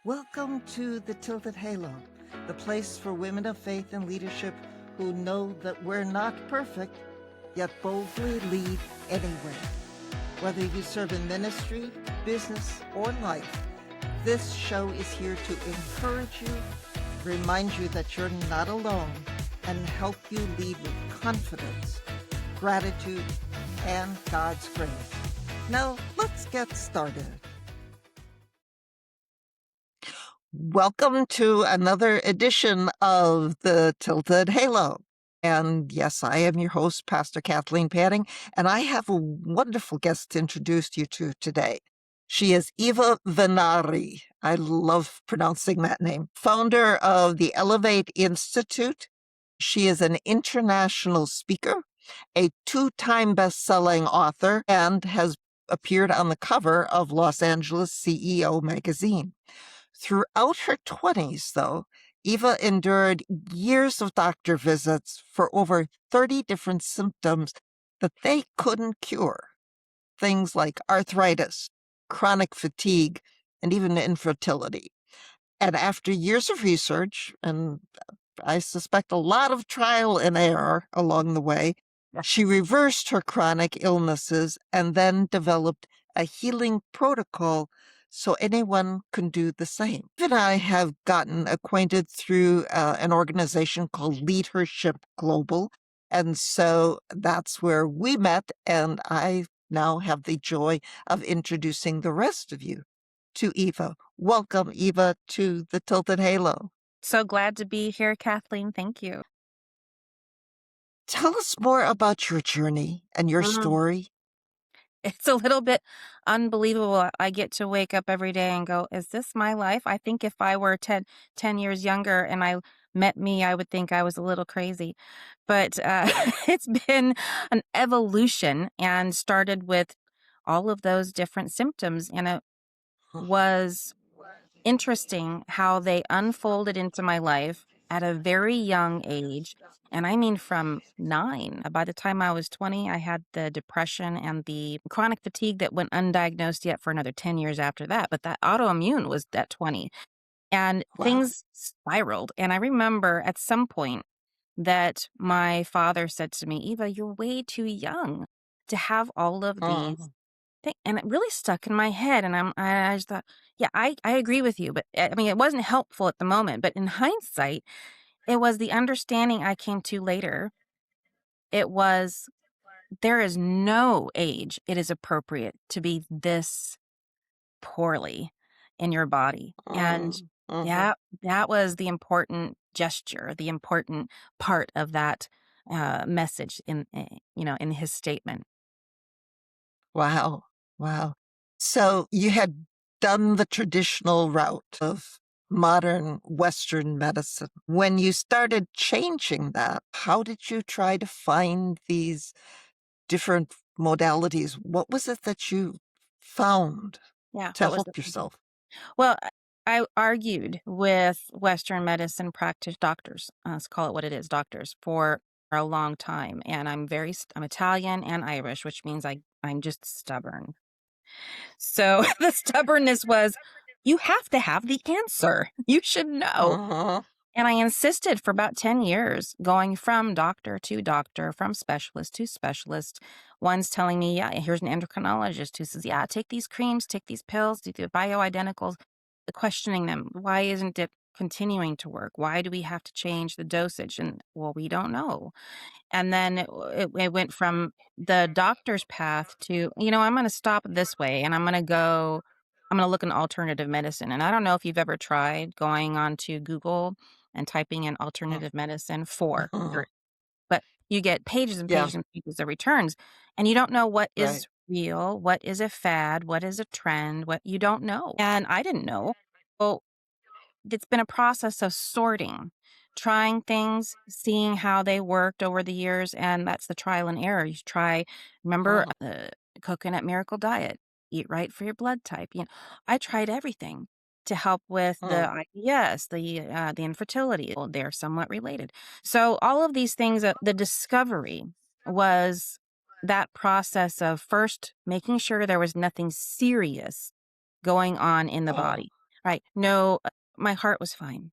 Welcome to the Tilted Halo, the place for women of faith and leadership who know that we're not perfect, yet boldly lead anyway. Whether you serve in ministry, business, or life, this show is here to encourage you, remind you that you're not alone, and help you lead with confidence, gratitude, and God's grace. Now, let's get started. Welcome to another edition of the Tilted Halo. And yes, I am your host, Pastor Kathleen Panning, and I have a wonderful guest to introduce you to today. She is Eva Vennari. I love pronouncing that name. Founder of the Elevate Institute. She is an international speaker, a two-time best-selling author, and has appeared on the cover of Los Angeles CEO magazine. Throughout her 20s, though, Eva endured years of doctor visits for over 30 different symptoms that they couldn't cure. Things like arthritis, chronic fatigue, and even infertility. And after years of research, and I suspect a lot of trial and error along the way, she reversed her chronic illnesses and then developed a healing protocol so anyone can do the same. Eve and I have gotten acquainted through an organization called Leadership Global. And so that's where we met, and I now have the joy of introducing the rest of you to Eva. Welcome, Eva, to the Tilted Halo. So glad to be here, Kathleen. Thank you. Tell us more about your journey and your story. It's a little bit unbelievable. I get to wake up every day and go, is this my life? I think if I were 10 years younger and I met me, I would think I was a little crazy. But it's been an evolution and started with all of those different symptoms. And it was interesting how they unfolded into my life at a very young age. And I mean, from 9. By the time I was 20, I had the depression and the chronic fatigue that went undiagnosed yet for another 10 years after that. But that autoimmune was at 20. And Wow. things spiraled. And I remember at some point that my father said to me, Eva, you're way too young to have all of these and it really stuck in my head. And I just thought, yeah, I agree with you. But I mean, it wasn't helpful at the moment. But in hindsight, it was the understanding I came to later. It was, there is no age it is appropriate to be this poorly in your body. And yeah, that was the important gesture, the important part of that message in his statement. Wow. Wow. So you had done the traditional route of modern Western medicine. When you started changing that, how did you try to find these different modalities? What was it that you found Yeah, to what was help the yourself? Well, I argued with Western medicine practice doctors, let's call it what it is, doctors, for a long time. And I'm Italian and Irish, which means I'm just stubborn. So the stubbornness was, you have to have the answer. You should know. Uh-huh. And I insisted for about 10 years, going from doctor to doctor, from specialist to specialist. One's telling me, yeah, here's an endocrinologist who says, yeah, take these creams, take these pills, do the bioidenticals, questioning them. Why isn't it continuing to work? Why do we have to change the dosage? And well, we don't know. And then it went from the doctor's path to, I'm going to stop this way and I'm going to look in alternative medicine. And I don't know if you've ever tried going on to Google and typing in alternative medicine Uh-huh. but you get pages and Yeah, pages and pages of returns and you don't know what right. is real, what is a fad, what is a trend, what you don't know. And I didn't know. Well, it's been a process of sorting, trying things, seeing how they worked over the years, and that's the trial and error. Remember Uh-huh. the coconut miracle diet, eat right for your blood type. I tried everything to help with the IBS, the infertility. Well, they're somewhat related. So all of these things, the discovery was that process of first making sure there was nothing serious going on in the body. Right. No, my heart was fine.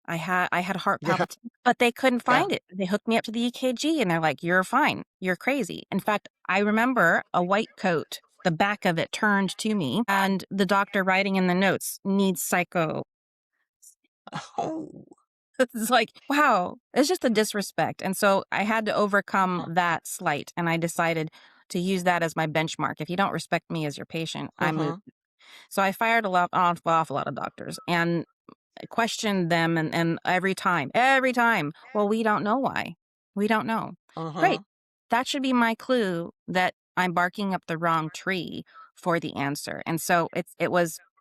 I had heart Yeah, palpitations, but they couldn't yeah. find it. They hooked me up to the EKG and they're like, "You're fine. You're crazy." In fact, I remember a white coat, the back of it turned to me, and the doctor writing in the notes, "Needs psycho." Oh. It's like, wow, it's just a disrespect. And so I had to overcome Uh, that slight, and I decided to use that as my benchmark. If you don't respect me as your patient, I'm losing. mhm, So I fired a lot, awful lot of doctors, and questioned them and every time, "Well, we don't know why. We don't know." Great. mhm, That should be my clue that I'm barking up the wrong tree for the answer. And so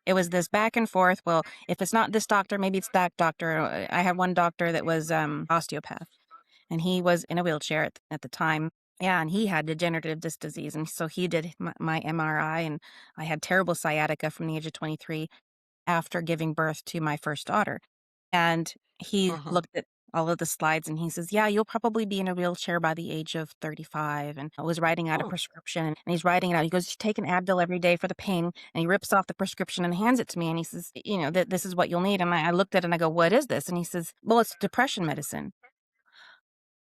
it was this back and forth. Well, if it's not this doctor, maybe it's that doctor. I had one doctor that was osteopath, and he was in a wheelchair at the time. Yeah, and he had degenerative disc disease, and so he did my MRI, and I had terrible sciatica from the age of 23 after giving birth to my first daughter. And he mhm. looked at all of the slides and he says, "Yeah, you'll probably be in a wheelchair by the age of 35." And I was writing out a Oh, prescription and he's writing it out. He goes, "You take an Advil every day for the pain." And he rips off the prescription and hands it to me. And he says, that this is what you'll need. And I looked at it and I go, "What is this?" And he says, "Well, it's depression medicine."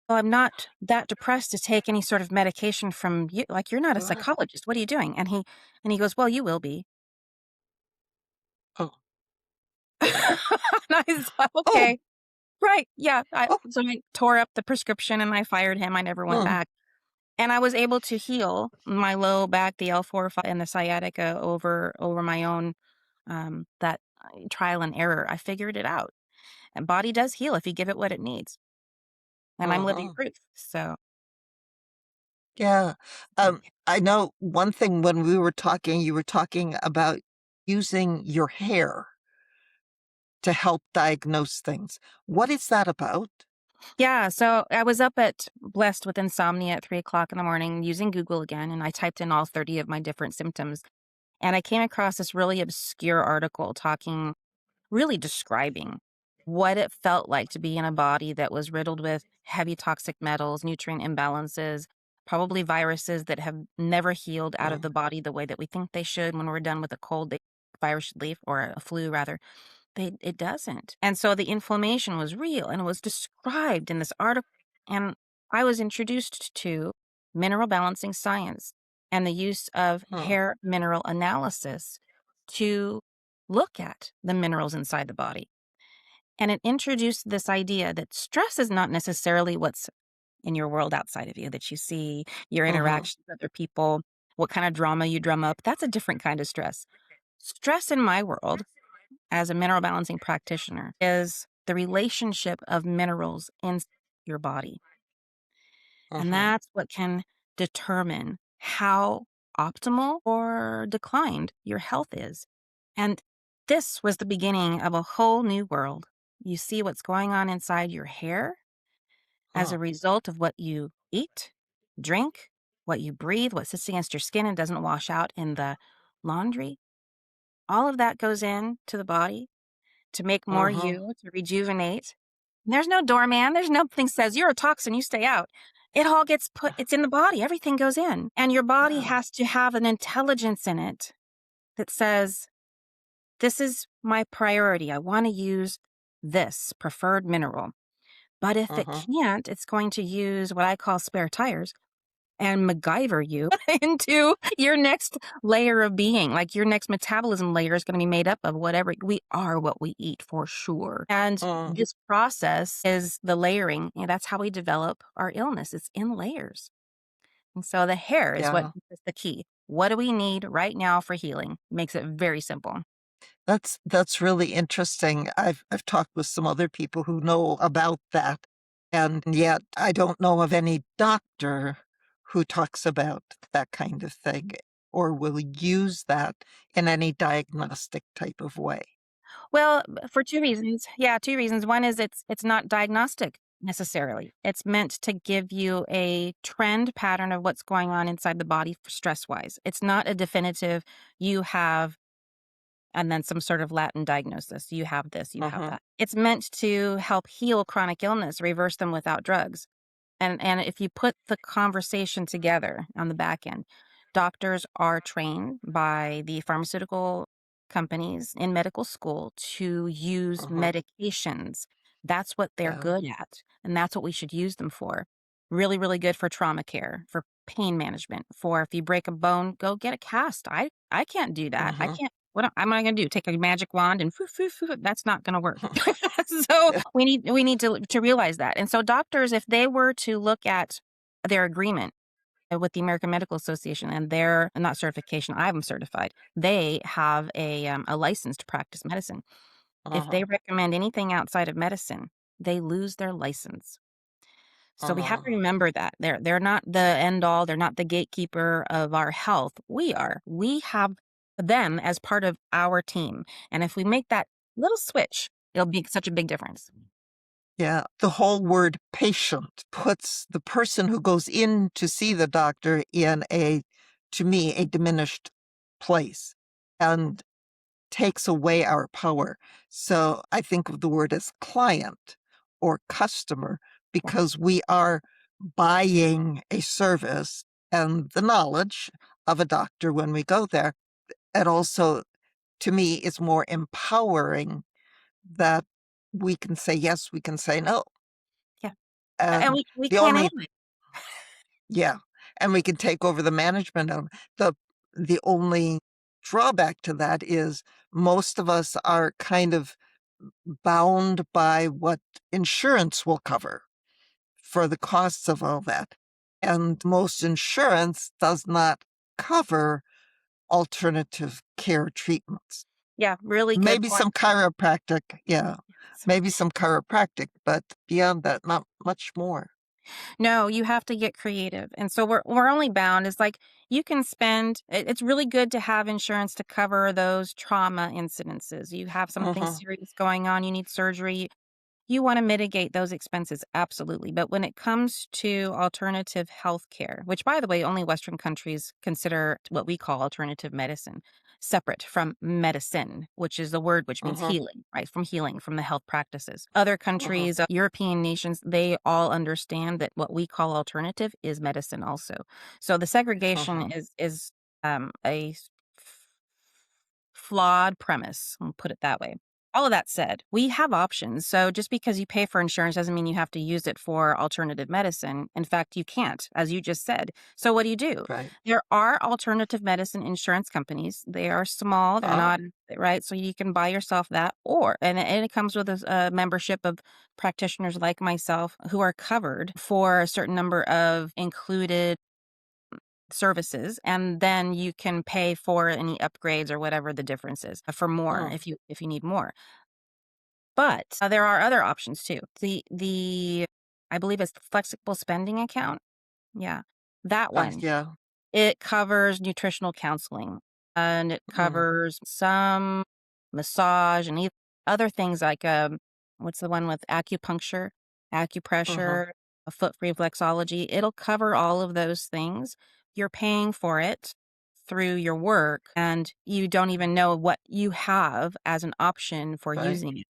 "Well, I'm not that depressed to take any sort of medication from you. Like, you're not a uh, psychologist. What are you doing?" And he goes, "Well, you will be." oh, And I was like, oh, "Okay." Right, yeah, oh, so I tore up the prescription and I fired him, I never went mm, back, and I was able to heal my low back, the L4, 5, and the sciatica over my own, trial and error. I figured it out, and body does heal if you give it what it needs, and I'm living mhm. proof, so Yeah. yeah. I know one thing when we were talking, you were talking about using your hair to help diagnose things. What is that about? Yeah, so I was up at blessed with insomnia at 3 o'clock in the morning using Google again, and I typed in all 30 of my different symptoms, and I came across this really obscure article talking really describing what it felt like to be in a body that was riddled with heavy toxic metals, nutrient imbalances, probably viruses that have never healed out of Mm, the body the way that we think they should. When we're done with a cold, the virus should leave, or a flu rather. It doesn't. And so the inflammation was real and it was described in this article. And I was introduced to mineral balancing science and the use of mm, hair mineral analysis to look at the minerals inside the body. And it introduced this idea that stress is not necessarily what's in your world outside of you, that you see, your mhm, interactions with other people, what kind of drama you drum up. That's a different kind of stress. Stress in my world as a mineral balancing practitioner is the relationship of minerals in your body. And mhm, that's what can determine how optimal or declined your health is. And this was the beginning of a whole new world. You see what's going on inside your hair as uh, a result of what you eat, drink, what you breathe, what sits against your skin and doesn't wash out in the laundry. All of that goes into the body to make more mhm, you, to rejuvenate. There's no doorman. There's nothing says you're a toxin, you stay out. It all gets put, it's in the body. Everything goes in. And your body yeah, has to have an intelligence in it that says, this is my priority. I want to use this preferred mineral. But if it mhm, can't, it's going to use what I call spare tires and MacGyver you into your next layer of being. Like your next metabolism layer is going to be made up of whatever we are, what we eat for sure. And mm, this process is the layering. That's how we develop our illness. It's in layers. And so the hair is what yeah. is the key. What do we need right now for healing? Makes it very simple. That's really interesting. I've talked with some other people who know about that, and yet I don't know of any doctor who talks about that kind of thing or will use that in any diagnostic type of way. Well, for 2 reasons. Yeah, 2 reasons. One is it's not diagnostic necessarily. It's meant to give you a trend pattern of what's going on inside the body stress-wise. It's not a definitive, you have and then some sort of Latin diagnosis. You have this, you have Mhm, that. It's meant to help heal chronic illness, reverse them without drugs. And if you put the conversation together on the back end, doctors are trained by the pharmaceutical companies in medical school to use Uh-huh. medications. That's what they're Yeah. good at, and that's what we should use them for. Really, really good for trauma care, for pain management, for if you break a bone, go get a cast. I can't do that. I Mhm. can't. Am I going to do? Take a magic wand and foo, foo, foo, that's not going to work. So Yeah. we need to realize that. And so doctors, if they were to look at their agreement with the American Medical Association and their not certification, I'm certified. They have a license to practice medicine. If they Uh-huh. recommend anything outside of medicine, they lose their license. So we have Uh-huh. to remember that they're not the end all. They're not the gatekeeper of our health. We are. We have them as part of our team, and if we make that little switch, it'll be such a big difference. Yeah, the whole word patient puts the person who goes in to see the doctor in to me, a diminished place and takes away our power. So I think of the word as client or customer because we are buying a service and the knowledge of a doctor when we go there. And also, to me, is more empowering that we can say yes, we can say no. Yeah, and And we the can't only anyway. yeah, and we can take over the management of the the only drawback to that is most of us are kind of bound by what insurance will cover for the costs of all that. And most insurance does not cover alternative care treatments. Yeah, really good Maybe point. some chiropractic, yeah, Yes. maybe some chiropractic, but beyond that, not much more. No, you have to get creative. And so we're only bound. It's like you can spend it's really good to have insurance to cover those trauma incidences. You have something Mhm, serious going on, you need surgery. You want to mitigate those expenses, absolutely. But when it comes to alternative health care, which by the way, only Western countries consider what we call alternative medicine, separate from medicine, which is the word which means mhm, healing, right? From healing, from the health practices. Other mhm, countries, European nations, they all understand that what we call alternative is medicine also. So the segregation mhm, is flawed premise. I'll put it that way. All of that said, we have options. So just because you pay for insurance doesn't mean you have to use it for alternative medicine. In fact, you can't, as you just said. So what do you do? right. There are alternative medicine insurance companies. They are small, they're Oh, not right. So you can buy yourself that, and it comes with a membership of practitioners like myself who are covered for a certain number of included services, and then you can pay for any upgrades or whatever the difference is for more mm, if you need more. But there are other options too. The I believe it's the flexible spending account. Yeah, that one. yeah, It covers nutritional counseling, and it mm, covers some massage and other things like, what's the one with acupuncture, mhm, acupressure, a foot reflexology. It'll cover all of those things. You're paying for it through your work, and you don't even know what you have as an option for right, using it.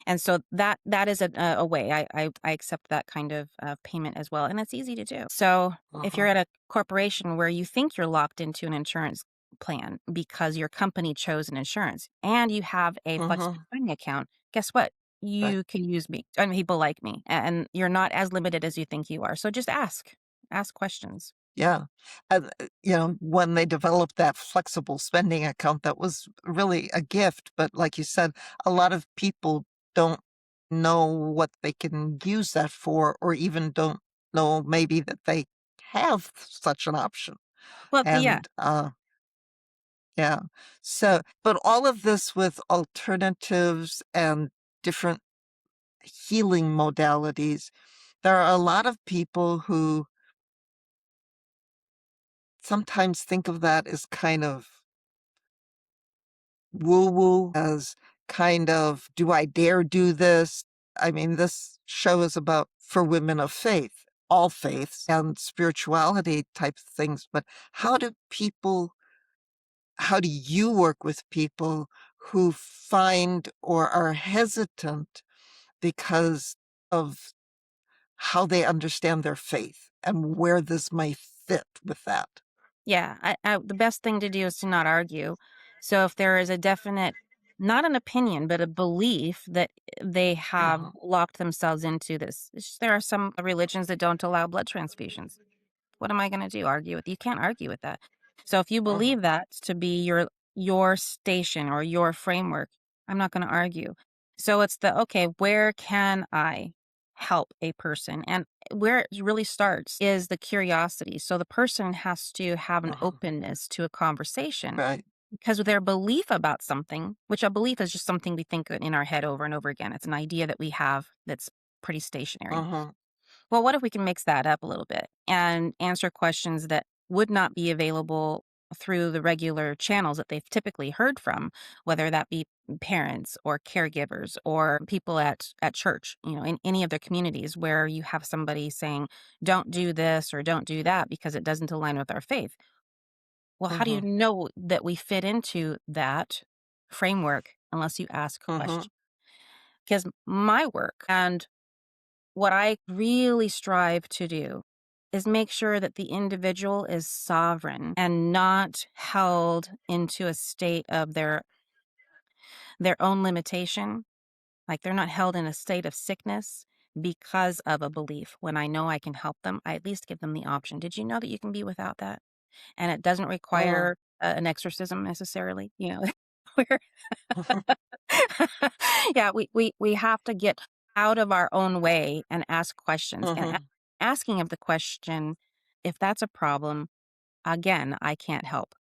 And so that is a way. I accept that kind of payment as well, and it's easy to do. So if you're mhm, at a corporation where you think you're locked into an insurance plan because your company chose an insurance and you have a flexible mhm, spending account, guess what? right. You can use me and people like me, and you're not as limited as you think you are. So just ask questions. Yeah. And, when they developed that flexible spending account, that was really a gift. But like you said, a lot of people don't know what they can use that for, or even don't know maybe that they have such an option. Well, yeah, And yeah. So, but all of this with alternatives and different healing modalities, there are a lot of people who sometimes think of that as kind of woo-woo, as kind of, "Do I dare do this?" I mean, this show is about for women of faith, all faiths and spirituality type things, but how do you work with people who find or are hesitant because of how they understand their faith and where this might fit with that? yeah. The best thing to do is to not argue. So if there is a definite, not an opinion, but a belief that they have Uh-huh. locked themselves into this. There are some religions that don't allow blood transfusions. What am I gonna do? Argue with you? Can't argue with that. So if you Uh-huh. believe that to be your station or your framework, I'm not gonna argue. So it's the, okay, where can I help a person? And where it really starts is the curiosity. So the person has to have an Uh-huh. openness to a conversation Right. because their belief about something, which a belief is just something we think in our head over and over again. It's an idea that we have that's pretty stationary. Uh-huh. Well, what if we can mix that up a little bit and answer questions that would not be available through the regular channels that they've typically heard from, whether that be parents or caregivers or people at church, in any of their communities where you have somebody saying, don't do this or don't do that because it doesn't align with our faith. Well, how do you Uh-huh. know that we fit into that framework unless you ask Uh-huh. questions? Because my work and what I really strive to do is make sure that the individual is sovereign and not held into a state of their own limitation. Like they're not held in a state of sickness because of a belief. When I know I can help them, I at least give them the option. Did you know that you can be without that? And it doesn't Uh, require an exorcism necessarily, where uh-huh. yeah, we have to get out of our own way and ask questions. And Uh-huh. asking of the question, if that's a problem, again, I can't help.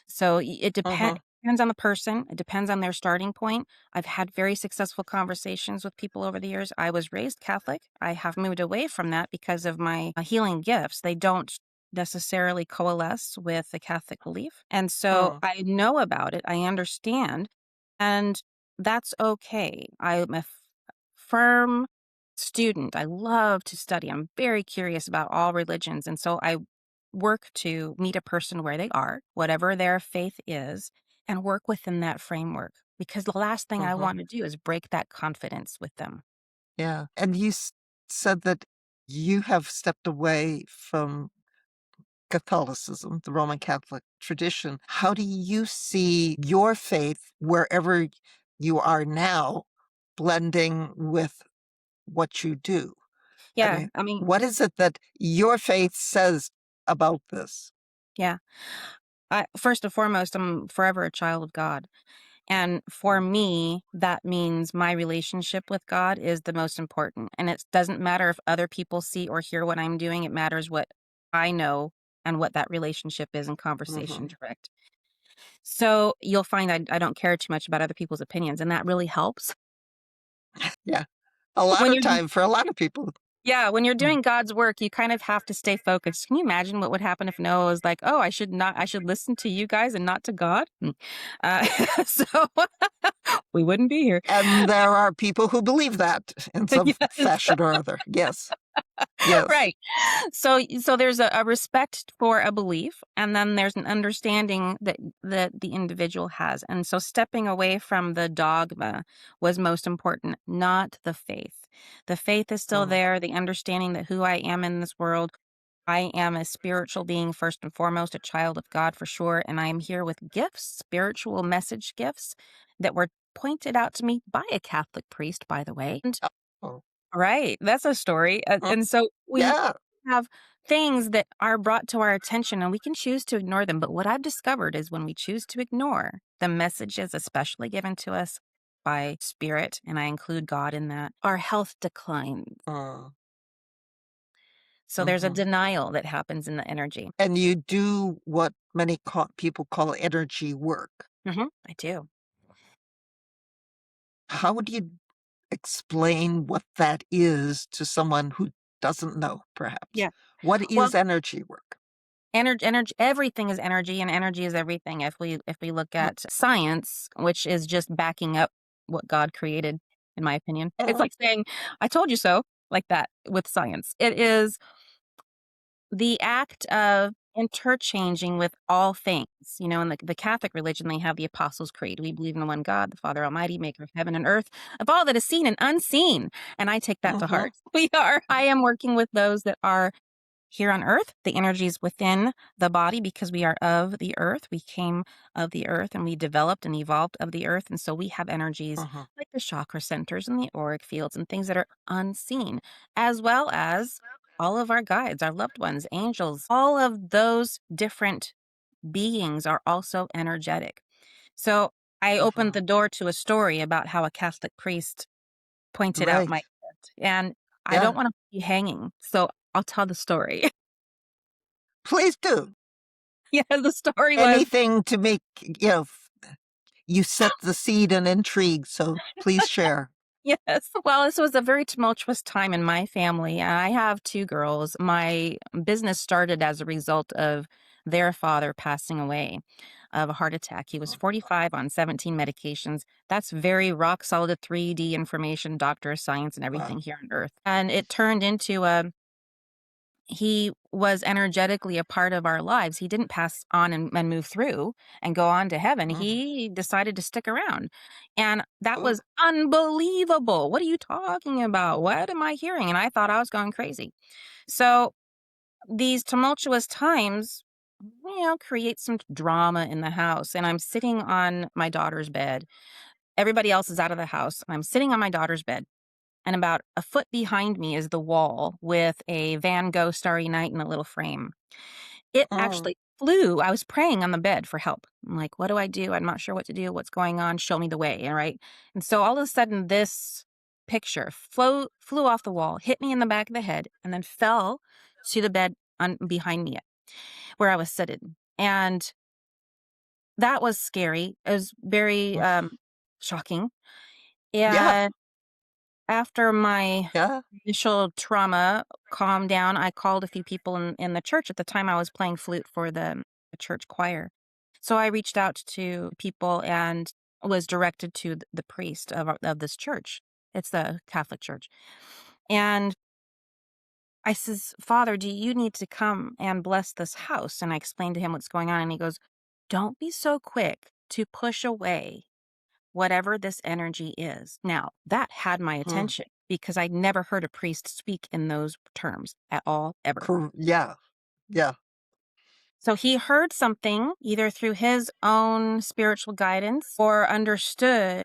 So it Uh-huh. depends on the person. It depends on their starting point. I've had very successful conversations with people over the years. I was raised Catholic. I have moved away from that because of my healing gifts. They don't necessarily coalesce with the Catholic belief. And so Uh, I know about it. I understand. And that's okay. I'm a firm student. I love to study. I'm very curious about all religions. And so I work to meet a person where they are, whatever their faith is, and work within that framework. Because the last thing I uh-huh. want to do is break that confidence with them. Yeah. And you said that you have stepped away from Catholicism, the Roman Catholic tradition. How do you see your faith wherever you are now blending with what you do? I Yeah. mean, I mean, what is it that your faith says about this? yeah. First and foremost, I'm forever a child of God. And for Mm, me, that means my relationship with God is the most important. And it doesn't matter if other people see or hear what I'm doing, it matters what I know and what that relationship is in conversation mhm. direct. So you'll find I don't care too much about other people's opinions, and that really helps. Yeah. A lot When of you're time for a lot of people. Yeah, when you're Mm. doing God's work, you kind of have to stay focused. Can you imagine what would happen if Noah was like, "Oh, I should listen to you guys and not to God?" Uh, so we wouldn't be here. And there are people who believe that in some Yes. fashion or other. Yes. Yes. Right. So there's a respect for a belief, and then there's an understanding that the individual has. And so stepping away from the dogma was most important, not the faith. The faith is still Mm, there, the understanding that who I am in this world, I am a spiritual being first and foremost, a child of God for sure, and I am here with gifts, spiritual message gifts that were pointed out to me by a Catholic priest, by the way. oh, Right, that's a story, mm, and so we yeah. have things that are brought to our attention, and we can choose to ignore them, but what I've discovered is when we choose to ignore the messages especially given to us by spirit, and I include God in that, our health declines. Uh, So there's a mhm. denial that happens in the energy. And you do what many people call energy work. I do. How would you explain what that is to someone who doesn't know, perhaps? Yeah. What Well, is energy work? energy, everything is energy, and energy is everything. If we look Mm, at science, which is just backing up what God created, in my opinion, it's mm, like saying, "I told you so," like that with science. It is the act of interchanging with all things. In the Catholic religion, they have the Apostles' Creed. We believe in one God, the Father Almighty, maker of heaven and earth, of all that is seen and unseen. And I take that to mhm, heart. I am working with those that are here on earth, the energies within the body because we are of the earth. We came of the earth and we developed and evolved of the earth. And so we have energies Mhm. like the chakra centers and the auric fields and things that are unseen, as well as all of our guides, our loved ones, angels, all of those different beings are also energetic. So I opened Mhm. the door to a story about how a Catholic priest pointed out Right. my gift, and I don't Yeah. wanna be hanging, so I'll tell the story. Please do. Yeah, the story was Anything to make, you set the seed and intrigue, so please share. yes. Well, this was a very tumultuous time in my family. I have 2 girls. My business started as a result of their father passing away of a heart attack. He was 45 on 17 medications. That's very rock solid 3D information, doctor of science and everything Wow. here on earth. And it turned into a he was energetically a part of our lives. He didn't pass on and move through and go on to heaven. Mhm. He decided to stick around. And that Oh. was unbelievable. What are you talking about? What am I hearing? And I thought I was going crazy. So these tumultuous times, create some drama in the house. And I'm sitting on my daughter's bed. Everybody else is out of the house. I'm sitting on my daughter's bed and about a foot behind me is the wall with a Van Gogh Starry Night in a little frame. It Mm. actually flew. I was praying on the bed for help. I'm like, "What do I do? I'm not sure what to do. What's going on? Show me the way." All right. And so all of a sudden, this picture flew off the wall, hit me in the back of the head, and then fell to the bed behind me where I was sitting. And that was scary. It was very shocking. Yeah. And after my Yeah. initial trauma calmed down, I called a few people in the church. At the time, I was playing flute for the church choir. So I reached out to people and was directed to the priest of this church. It's the Catholic church. And I says, "Father, do you need to come and bless this house?" And I explained to him what's going on. And he goes, "Don't be so quick to push away whatever this energy is." Now, that had my Mm. attention because I'd never heard a priest speak in those terms at all, ever. Yeah. Yeah. So he heard something either through his own spiritual guidance or understood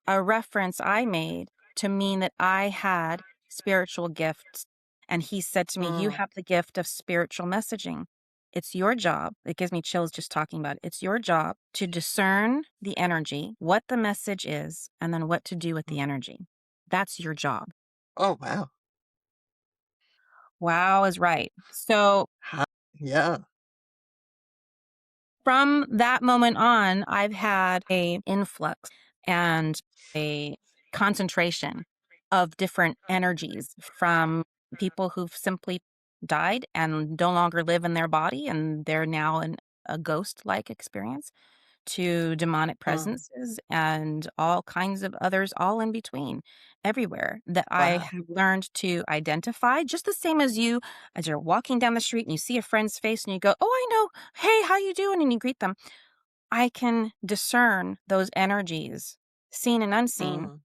a reference I made to mean that I had spiritual gifts. And he said to me, "You Mm. have the gift of spiritual messaging. It's your job." It gives me chills just talking about it. It's your job to discern the energy, what the message is, and then what to do with the Mm. energy. That's your job. Oh, wow. Wow is right. So How yeah. from that moment on, I've had a influx and a concentration of different energies from people who've simply died and no longer live in their body, and they're now in a ghost-like experience, to demonic Mm. presences and all kinds of others all in between, everywhere that I Wow. have learned to identify just the same as you, as you're walking down the street and you see a friend's face and you go, "Oh, I know. Hey, how you doing?" And you greet them. I can discern those energies, seen and unseen, Mm.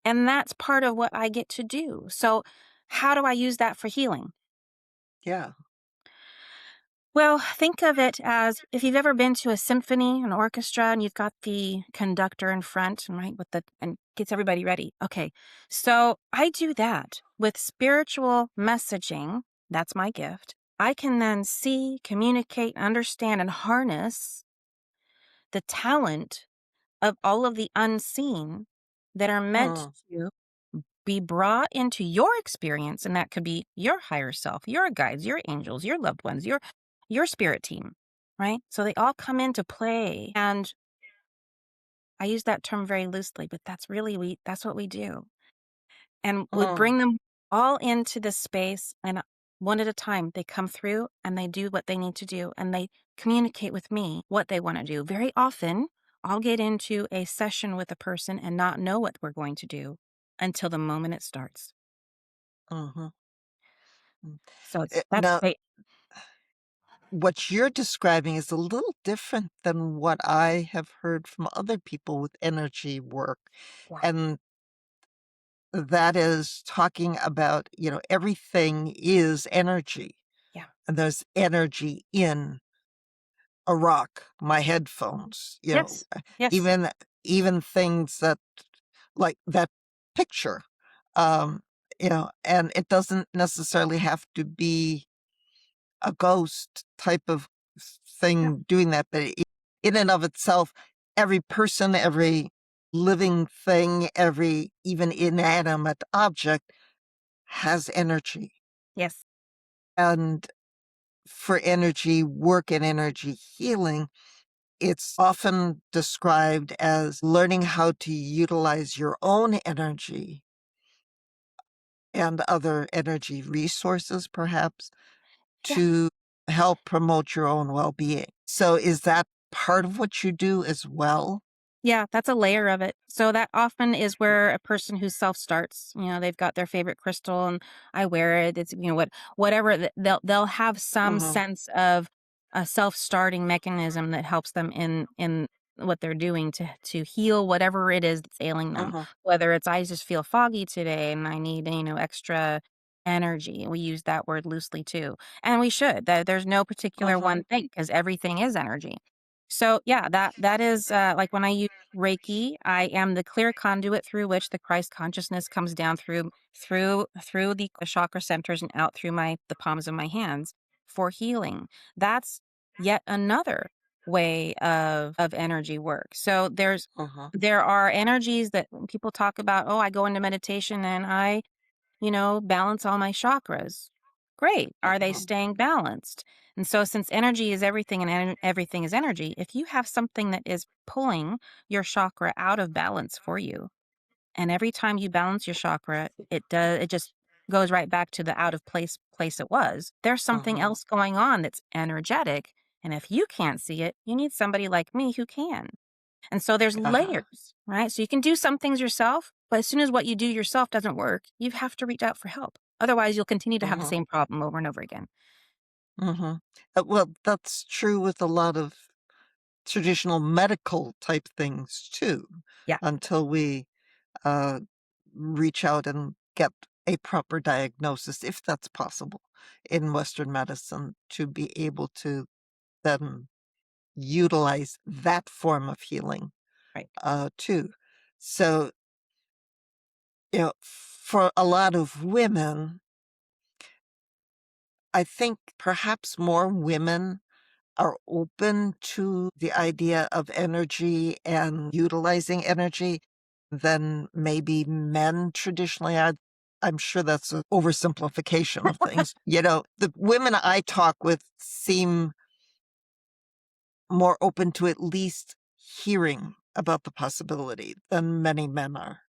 and that's part of what I get to do. So, how do I use that for healing? Yeah. Well, think of it as if you've ever been to a symphony, an orchestra, and you've got the conductor in front, right, with the and gets everybody ready. Okay. So I do that with spiritual messaging. That's my gift. I can then see, communicate, understand, and harness the talent of all of the unseen that are meant Mm. to be brought into your experience, and that could be your higher self, your guides, your angels, your loved ones, your spirit team, right? So they all come into play, and I use that term very loosely, but that's what we do, and would Mm. bring them all into this space, and one at a time they come through and they do what they need to do, and they communicate with me what they want to do. Very often I'll get into a session with a person and not know what we're going to do until the moment it starts. Mhm. Mm. So that's Now, what you're describing is a little different than what I have heard from other people with energy work, yeah. and that is talking about, everything is energy, Yeah. and there's energy in a rock, my headphones, Yes. Yes. even even things that like that picture, um, and it doesn't necessarily have to be a ghost type of Yeah. thing doing that, but in and of itself, every person, every living thing, every even inanimate object has energy. Yes. And for energy work and energy healing, it's often described as learning how to utilize your own energy and other energy resources, perhaps, Yeah. to help promote your own well-being. So is that part of what you do as well? Yeah, that's a layer of it. So that often is where a person who self starts, they've got their favorite crystal and I wear it. It's whatever they'll have some Mhm, sense of a self starting mechanism that helps them in what they're doing to heal whatever it is that's ailing them. mhm, Whether it's I just feel foggy today and I need extra energy. We use that word loosely too, and we should. There's no particular mhm, one thing because everything is energy. So yeah, that is like when I use Reiki, I am the clear conduit through which the Christ consciousness comes down through the chakra centers and out through my the palms of my hands for healing. That's yet another way of energy work. So mhm, there are energies that when people talk about, oh, I go into meditation and I balance all my chakras. Great. Are they mhm, staying balanced? And so, since energy is everything and everything is energy, if you have something that is pulling your chakra out of balance for you, and every time you balance your chakra, it just goes right back to the out of place it was. There's something mhm. else going on that's energetic. And if you can't see it, you need somebody like me who can. And so there's Uh-huh. layers, right? So you can do some things yourself, but as soon as what you do yourself doesn't work, you have to reach out for help. Otherwise, you'll continue to have the Mhm, same problem over and over again. mhm. Well, that's true with a lot of traditional medical type things too, Yeah, until we, uh, reach out and get a proper diagnosis, if that's possible in Western medicine, to be able to then utilize that form of healing, right. too. So, for a lot of women, I think perhaps more women are open to the idea of energy and utilizing energy than maybe men traditionally are. I'm sure that's an oversimplification of things. The women I talk with seem more open to at least hearing about the possibility than many men are.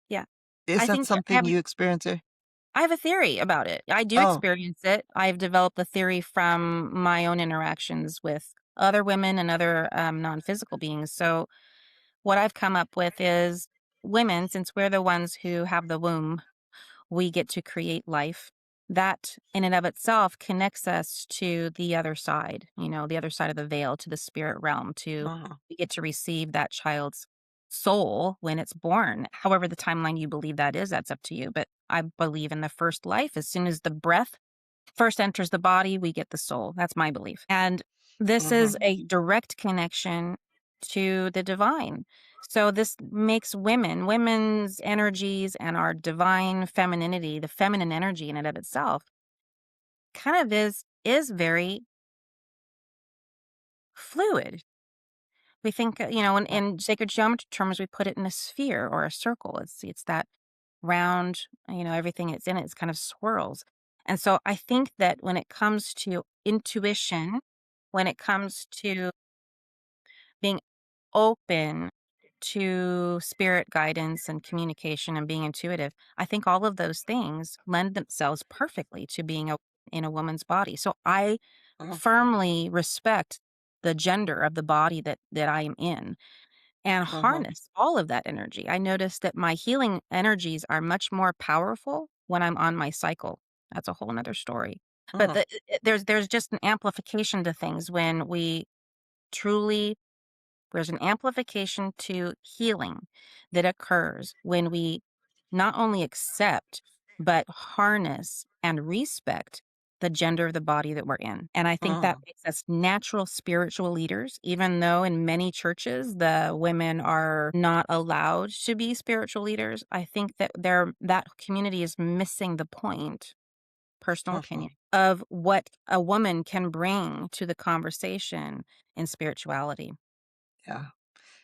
Yeah. Is I that think something you experience here? I have a theory about it. I do Oh, experience it. I've developed a theory from my own interactions with other women and other non physical beings. So, what I've come up with is women, since we're the ones who have the womb, we get to create life. That in and of itself connects us to the other side, the other side of the veil, to the spirit realm, to uh-huh, we get to receive that child's soul when it's born. However, the timeline you believe that is, that's up to you. But I believe in the first life, as soon as the breath first enters the body, we get the soul. That's my belief. And this uh-huh, is a direct connection to the divine. So this makes women's energies and our divine femininity, the feminine energy in and of itself, kind of is very fluid. We think, in sacred geometry terms, we put it in a sphere or a circle. It's that round, everything it's in it is kind of swirls. And so I think that when it comes to intuition, when it comes to being open to spirit guidance and communication and being intuitive, I think all of those things lend themselves perfectly to being in a woman's body. So I uh-huh, firmly respect the gender of the body that I am in and uh-huh, harness all of that energy. I notice that my healing energies are much more powerful when I'm on my cycle. That's a whole nother story. But uh-huh, there's just an amplification to things when we truly there's an amplification to healing that occurs when we not only accept, but harness and respect the gender of the body that we're in. And I think that Mm, makes us natural spiritual leaders, even though in many churches the women are not allowed to be spiritual leaders. I think that that community is missing the point, personal opinion, mhm, of what a woman can bring to the conversation in spirituality. yeah.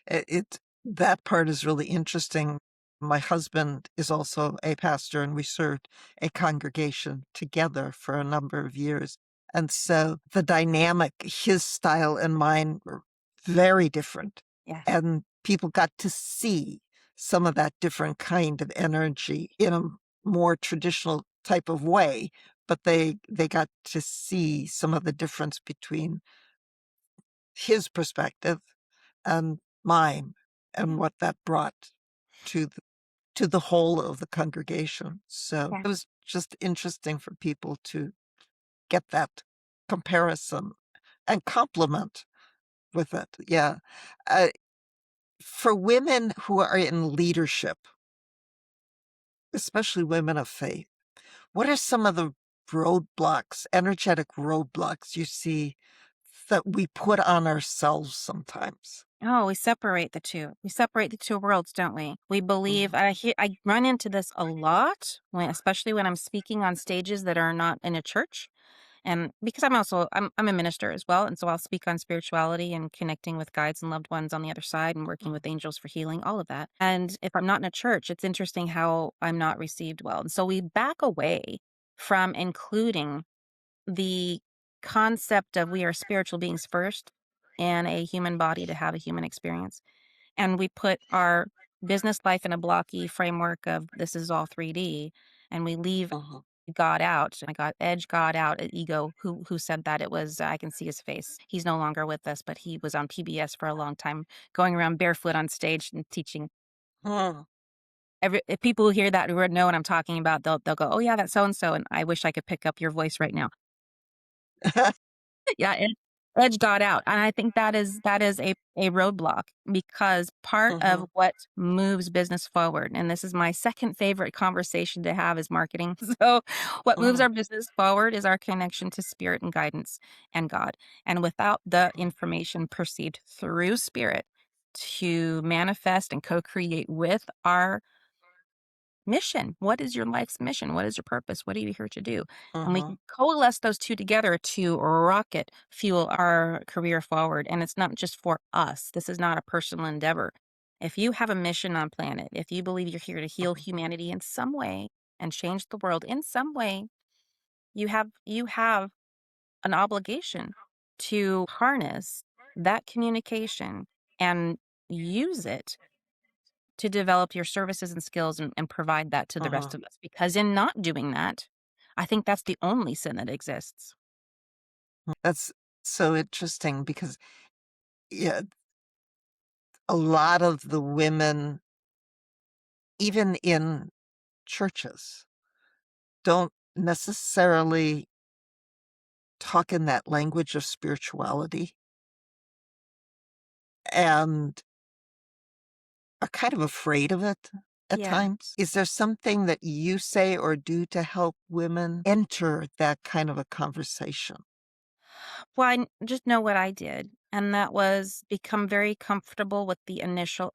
It that part is really interesting. My husband is also a pastor, and we served a congregation together for a number of years. And so the dynamic, his style and mine were very different. Yeah. And people got to see some of that different kind of energy in a more traditional type of way, but they got to see some of the difference between his perspective and mine, and what that brought to the whole of the congregation. So Yeah. it was just interesting for people to get that comparison and compliment with it. Yeah. Uh, for women who are in leadership, especially women of faith, what are some of the roadblocks, energetic roadblocks you see that we put on ourselves sometimes? Oh, we separate the 2. We separate the 2 worlds, don't we? We believe Mhm, I run into this a lot when especially when I'm speaking on stages that are not in a church, and because I'm a minister as well, and so I'll speak on spirituality and connecting with guides and loved ones on the other side and working mhm, with angels for healing, all of that. And if I'm not in a church, it's interesting how I'm not received well. And so we back away from including the concept of we are spiritual beings first and a human body to have a human experience. And we put our business life in a blocky framework of this is all 3D, and we leave mhm. God out. I got edge God out, ego. Who said that? It was I can see his face. He's no longer with us, but he was on PBS for a long time, going around barefoot on stage and teaching. Mm. If people who hear that who know what I'm talking about, they'll go, "Oh yeah, that's so and so." And I wish I could pick up your voice right now. Yeah, edge got out, and I think that is a roadblock because part of Mhm, what moves business forward, and this is my second favorite conversation to have is marketing. So, what moves mm, our business forward is our connection to spirit and guidance and God, and without the mm, information perceived through spirit to manifest and co-create with our mission. What is your life's mission? What is your purpose? What are you here to do? And we mhm, can coalesce those 2 together to rocket fuel our career forward. And it's not just for us. This is not a personal endeavor. If you have a mission on planet, if you believe you're here to heal mhm, humanity in some way and change the world in some way, you have an obligation to harness that communication and use it to develop your services and skills and provide that to the rest mhm. of us, because in not doing that, I think that's the only sin that exists. That's so interesting because, yeah, a lot of the women, even in churches, don't necessarily talk in that language of spirituality and are kind of afraid of it at Yeah. times. Is there something that you say or do to help women enter that kind of a conversation? Well, just know what I did, and that was become very comfortable with the initial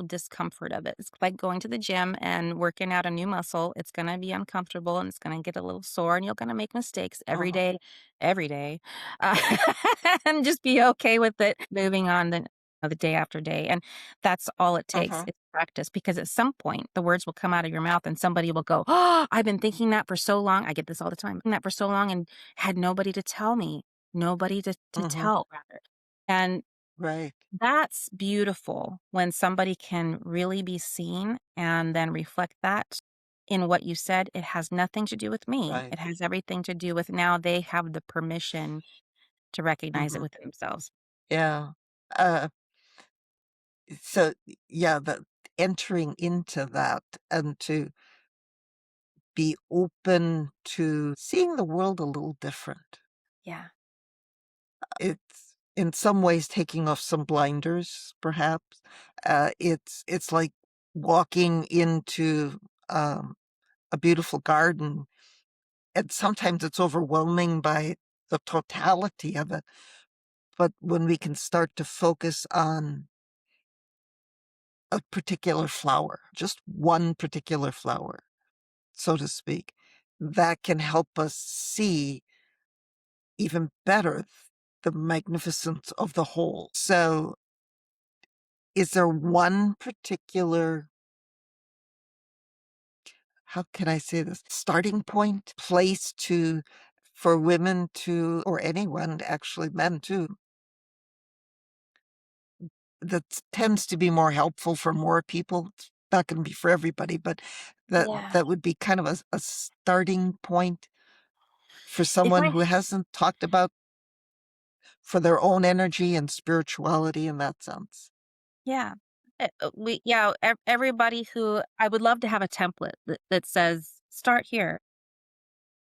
discomfort of it. It's like going to the gym and working out a new muscle. It's gonna be uncomfortable and it's gonna get a little sore and you're gonna make mistakes Mhm, every day, uh, and just be okay with it. Moving on the day after day, and that's all it takes. mhm, It's practice because at some point the words will come out of your mouth and somebody will go, "Oh, I've been thinking that for so long." I get this all the time. That for so long and had nobody to tell me, nobody to mhm. tell rather. And Right, that's beautiful when somebody can really be seen and then reflect that in what you said. It has nothing to do with me. right. It has everything to do with now they have the permission to recognize it Mhm. within themselves. Yeah. Uh, so, yeah, the entering into that and to be open to seeing the world a little different. Yeah. It's in some ways taking off some blinders, perhaps. It's like walking into, um, a beautiful garden, and sometimes it's overwhelming by the totality of it, but when we can start to focus on a particular flower, just one particular flower, so to speak, that can help us see even better the magnificence of the whole. So, is there one particular, how can I say this, starting point, place to for women to, or anyone, actually men too, that tends to be more helpful for more people? It's not gonna be for everybody, but that Yeah. that would be kind of a starting point for If someone I who hasn't talked about for their own energy and spirituality in that sense. Yeah. Everybody who I would love to have a template that says, "Start here."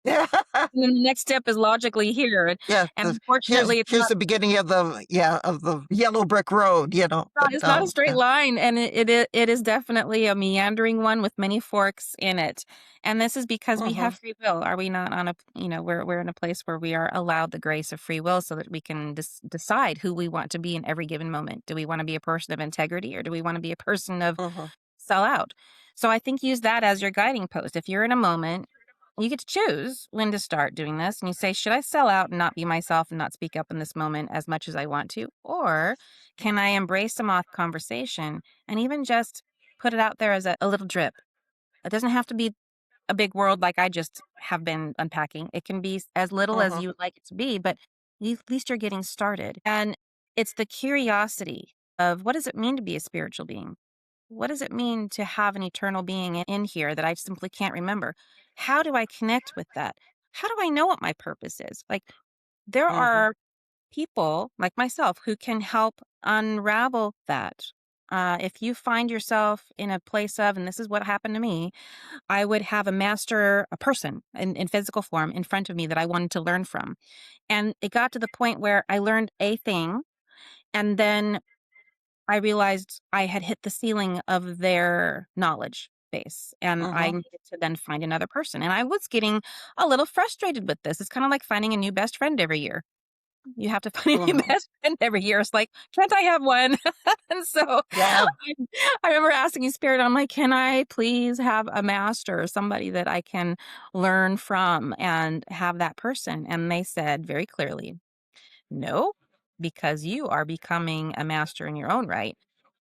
Yeah. And then the next step is logically here, Yeah, and the here's unfortunately, it's here's not the beginning of the, yeah, of the yellow brick road, but, it's not a straight yeah. line, and it is definitely a meandering one with many forks in it, and this is because we have Mhm, free will. Are we not on a we're in a place where we are allowed the grace of free will so that we can decide who we want to be in every given moment. Do we wanna be a person of integrity, or do we wanna be a person of mhm, sell out? So I think use that as your guiding post. If you're in a moment, you get to choose when to start doing this, and you say, "Should I sell out and not be myself and not speak up in this moment as much as I want to? Or can I embrace some off conversation and even just put it out there as a little drip?" It doesn't have to be a big world like I just have been unpacking. It can be as little as mhm, you would like it to be, but at least you're getting started. And it's the curiosity of, what does it mean to be a spiritual being? What does it mean to have an eternal being in here that I simply can't remember? How do I connect with that? How do I know what my purpose is? Like, there mhm, are people like myself who can help unravel that. If you find yourself in a place of, and this is what happened to me, I would have a person in physical form in front of me that I wanted to learn from. And it got to the point where I learned a thing, and then I realized I had hit the ceiling of their knowledge base, and I mhm, needed to then find another person. And I was getting a little frustrated with this. It's kind of like finding a new best friend every year. You have to find a new mhm. best friend every year. It's like, can't I have one? And so Yeah, I remember asking Spirit, I'm like, can I please have a master, somebody that I can learn from and have that person? And they said very clearly, no, because you are becoming a master in your own right.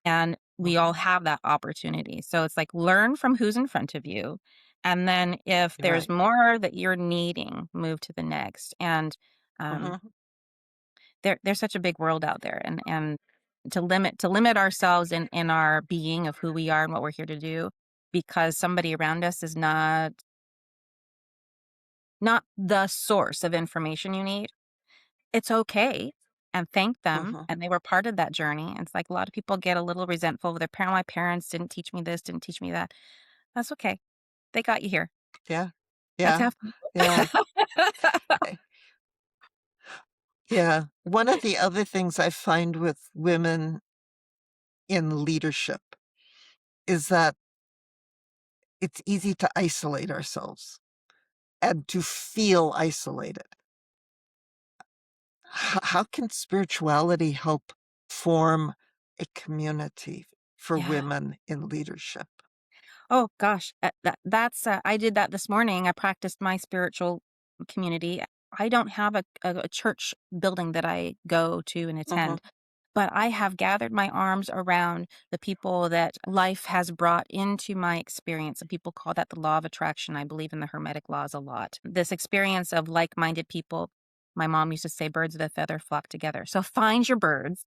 And we all mhm, have that opportunity. So it's like, learn from who's in front of you. And then if you're there's right. more that you're needing, move to the next. And um, Mhm, there's such a big world out there, and to limit ourselves in our being of who we are and what we're here to do because somebody around us is not the source of information you need. It's okay, and thank them, mhm. and they were part of that journey. It's like a lot of people get a little resentful with their parent. My parents didn't teach me this, didn't teach me that. That's okay. They got you here. Yeah, Let's yeah, have yeah, fun. eh, yeah. One of the other things I find with women in leadership is that it's easy to isolate ourselves and to feel isolated. How can spirituality help form a community for Yeah. women in leadership? Oh gosh, that's I did that this morning. I practiced my spiritual community. I don't have a church building that I go to and Mhm, attend, but I have gathered my arms around the people that life has brought into my experience. And people call that the law of attraction. I believe in the Hermetic laws a lot. This experience of like minded people. My mom used to say, birds of a feather flock together. So find your birds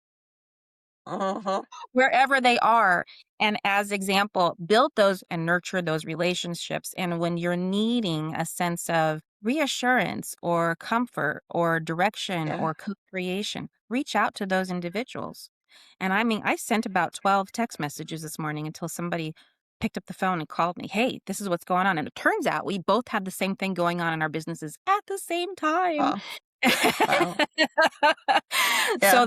mhm, wherever they are, and as example, build those and nurture those relationships. And when you're needing a sense of reassurance or comfort or direction yeah, or co-creation, reach out to those individuals. And I mean, I sent about 12 text messages this morning until somebody picked up the phone and called me, hey, this is what's going on. And it turns out we both had the same thing going on in our businesses at the same time. oh, wow, So yeah,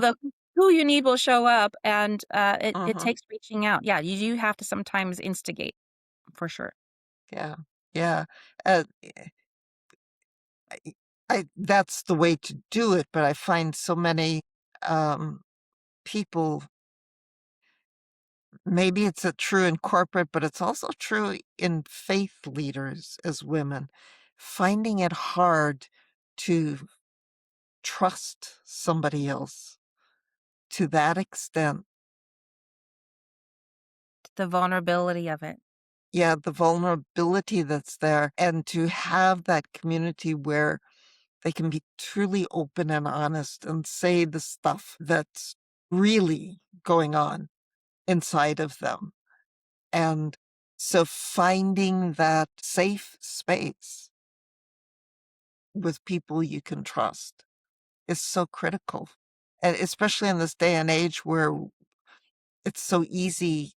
who you need will show up, and, it Mhm. takes reaching out. Yeah, you do have to sometimes instigate, for sure. Yeah. Yeah. Uh, I that's the way to do it, but I find so many, um, people maybe it's a true in corporate, but it's also true in faith leaders as women, finding it hard to trust somebody else to that extent. The vulnerability of it. Yeah, the vulnerability that's there, and to have that community where they can be truly open and honest and say the stuff that's really going on inside of them. And so finding that safe space with people you can trust is so critical. And especially in this day and age where it's so easy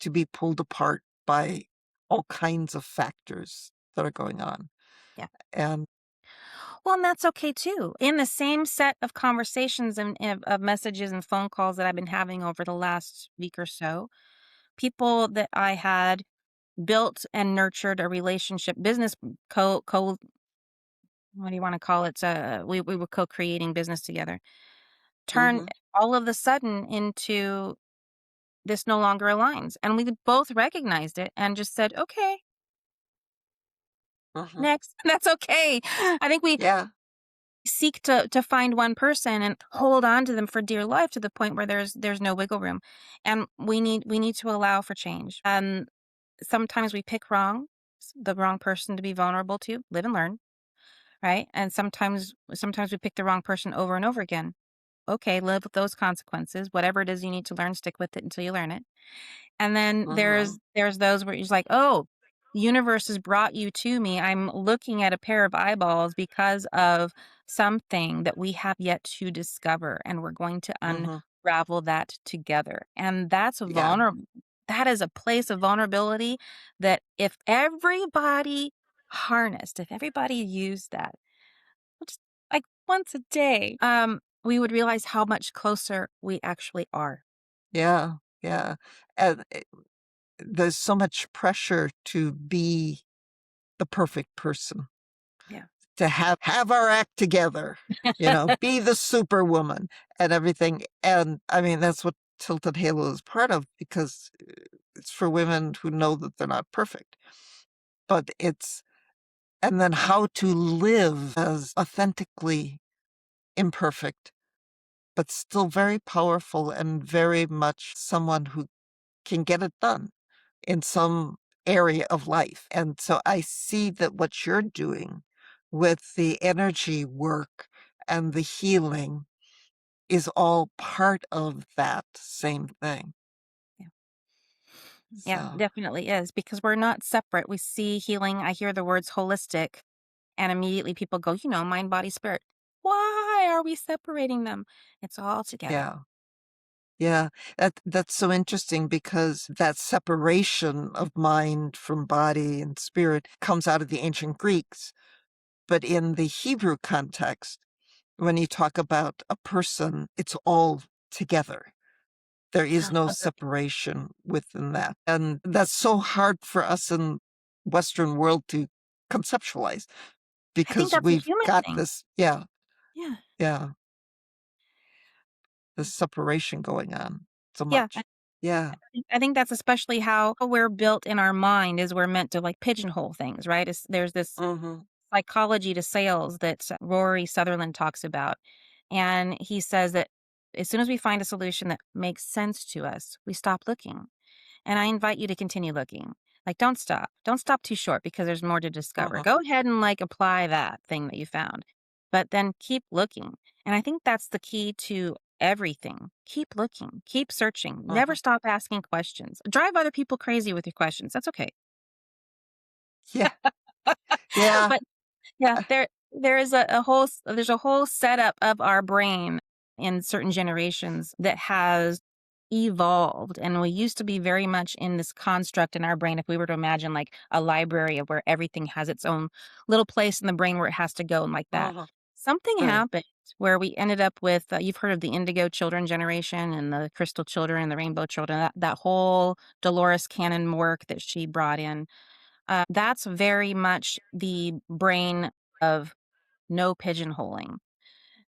to be pulled apart by all kinds of factors that are going on. Yeah. And Well, and that's okay too. In the same set of conversations and of messages and phone calls that I've been having over the last week or so, people that I had built and nurtured a relationship, business co what do you want to call it? We were co-creating business together. Turned mhm, all of the sudden into this no longer aligns, and we both recognized it and just said, "Okay, mhm. next." That's okay. I think we Yeah, seek to find one person and hold on to them for dear life to the point where there's no wiggle room, and we need to allow for change. And sometimes we pick the wrong person to be vulnerable to, live and learn, right? And sometimes we pick the wrong person over and over again. Okay, live with those consequences. Whatever it is you need to learn, stick with it until you learn it. And then mhm, there's those where it's like, "Oh, the universe has brought you to me. I'm looking at a pair of eyeballs because of something that we have yet to discover, and we're going to mhm. unravel that together." And that's a Yeah, vulnerable that is a place of vulnerability that if everybody harnessed, if everybody used that, just like once a day, we would realize how much closer we actually are. yeah, yeah. And there's so much pressure to be the perfect person, Yeah. to have our act together, be the superwoman and everything. And I mean, that's what Tilted Halo is part of because it's for women who know that they're not perfect. But it's and then how to live as authentically imperfect, but still very powerful and very much someone who can get it done in some area of life. And so I see that what you're doing with the energy work and the healing is all part of that same thing. Yeah. Yeah, So, definitely is because we're not separate. We see healing. I hear the words holistic, and immediately people go, mind, body, spirit. Why are we separating them? It's all together. yeah. Yeah, that's so interesting because that separation of mind from body and spirit comes out of the ancient Greeks. But in the Hebrew context, when you talk about a person, it's all together. There is Yeah. no separation within that. And that's so hard for us in Western world to conceptualize I think because that's a we've human got thing. this, yeah, Yeah. yeah, this separation going on so Yeah. much. Yeah. I think that's especially how we're built in our mind is we're meant to like pigeonhole things, right? There's this Mhm. psychology to sales that Rory Sutherland talks about. And he says that as soon as we find a solution that makes sense to us, we stop looking. And I invite you to continue looking. Like, don't stop. Don't stop too short because there's more to discover. Mhm. Go ahead and like apply that thing that you found, but then keep looking. And I think that's the key to everything. Keep looking, keep searching, never Mhm. stop asking questions. Drive other people crazy with your questions. That's okay. Yeah. Yeah. But yeah, there is a whole there's a whole setup of our brain in certain generations that has evolved, and we used to be very much in this construct in our brain if we were to imagine like a library of where everything has its own little place in the brain where it has to go and like that. Mhm. Something Right. happened where we ended up with, you've heard of the indigo children generation and the crystal children and the rainbow children, that whole Dolores Cannon work that she brought in. That's very much the brain of no pigeonholing.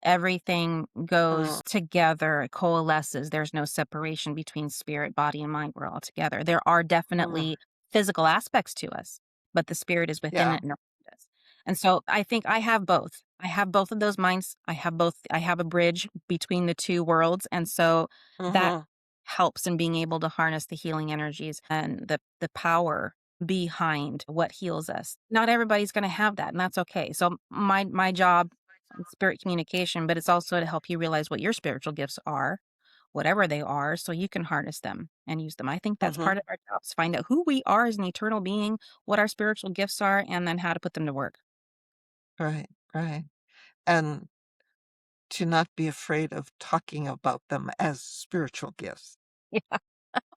Everything mm, goes together, it coalesces. There's no separation between spirit, body, and mind. We're all together. There are mm, definitely physical aspects to us, but the spirit is within yeah, it and around us. And so I think I have both. I have both of those minds. I have both. I have a bridge between the two worlds. And so that mhm, helps in being able to harness the healing energies and the power behind what heals us. Not everybody's going to have that, and that's okay. So my job, spirit communication, but it's also to help you realize what your spiritual gifts are, whatever they are, so you can harness them and use them. I think that's mhm, part of our jobs, find out who we are as an eternal being, what our spiritual gifts are, and then how to put them to work. right, right, and to not be afraid of talking about them as spiritual gifts. Yeah.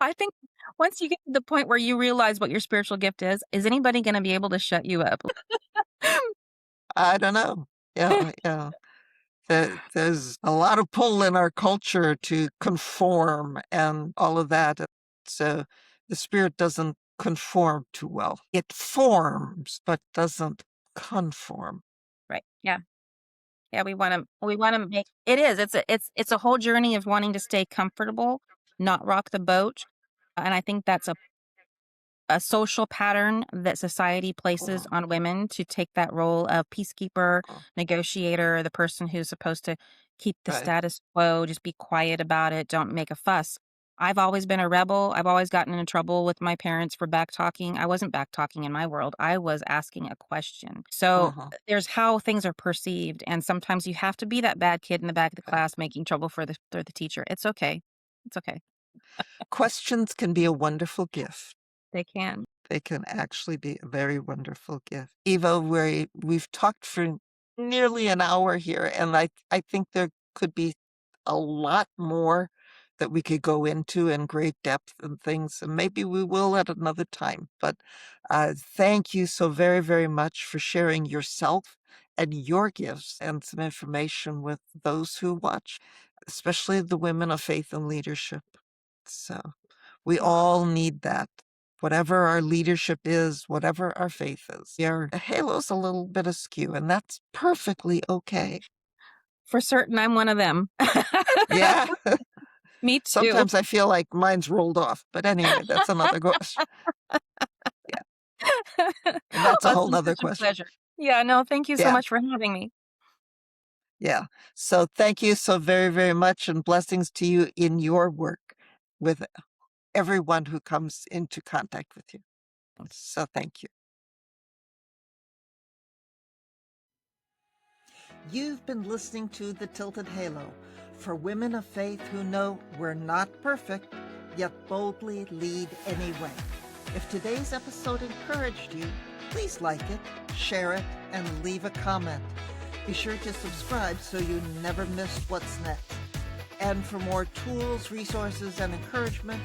I think once you get to the point where you realize what your spiritual gift is anybody gonna be able to shut you up? I don't know. Yeah, yeah. There's a lot of pull in our culture to conform and all of that, so the spirit doesn't conform too well. It forms, but doesn't conform. Right, yeah. Yeah, we wanna make it is, it's a whole journey of wanting to stay comfortable, not rock the boat, and I think that's a social pattern that society places Mm, on women to take that role of peacekeeper, mm, negotiator, the person who's supposed to keep the right. status quo, just be quiet about it, don't make a fuss. I've always been a rebel. I've always gotten into trouble with my parents for back talking. I wasn't back talking in my world. I was asking a question. So Mhm, there's how things are perceived, and sometimes you have to be that bad kid in the back of the right. class making trouble for the teacher. It's okay. It's okay. Questions can be a wonderful gift. They can. They can actually be a very wonderful gift. Eva, we've talked for nearly an hour here, and I think there could be a lot more that we could go into in great depth and things, and maybe we will at another time. But thank you so very, very much for sharing yourself and your gifts and some information with those who watch, especially the women of faith and leadership. So. We all need that. Whatever our leadership is, whatever our faith is. Our halo's a little bit askew, and that's perfectly okay. For certain, I'm one of them. Yeah. Me too. Sometimes I feel like mine's rolled off, but anyway, that's another question. Yeah, and that's a Well, it's whole been nother such a question. pleasure. Yeah, no, thank you so Yeah, much for having me. yeah. So thank you so very, very much, and blessings to you in your work with everyone who comes into contact with you. So thank you. You've been listening to The Tilted Halo for women of faith who know we're not perfect, yet boldly lead anyway. If today's episode encouraged you, please like it, share it, and leave a comment. Be sure to subscribe so you never miss what's next. And for more tools, resources, and encouragement,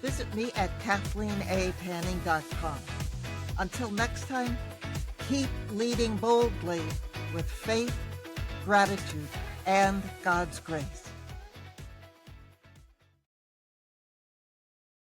visit me at KathleenAPanning.com. Until next time, keep leading boldly with faith, gratitude, and God's grace.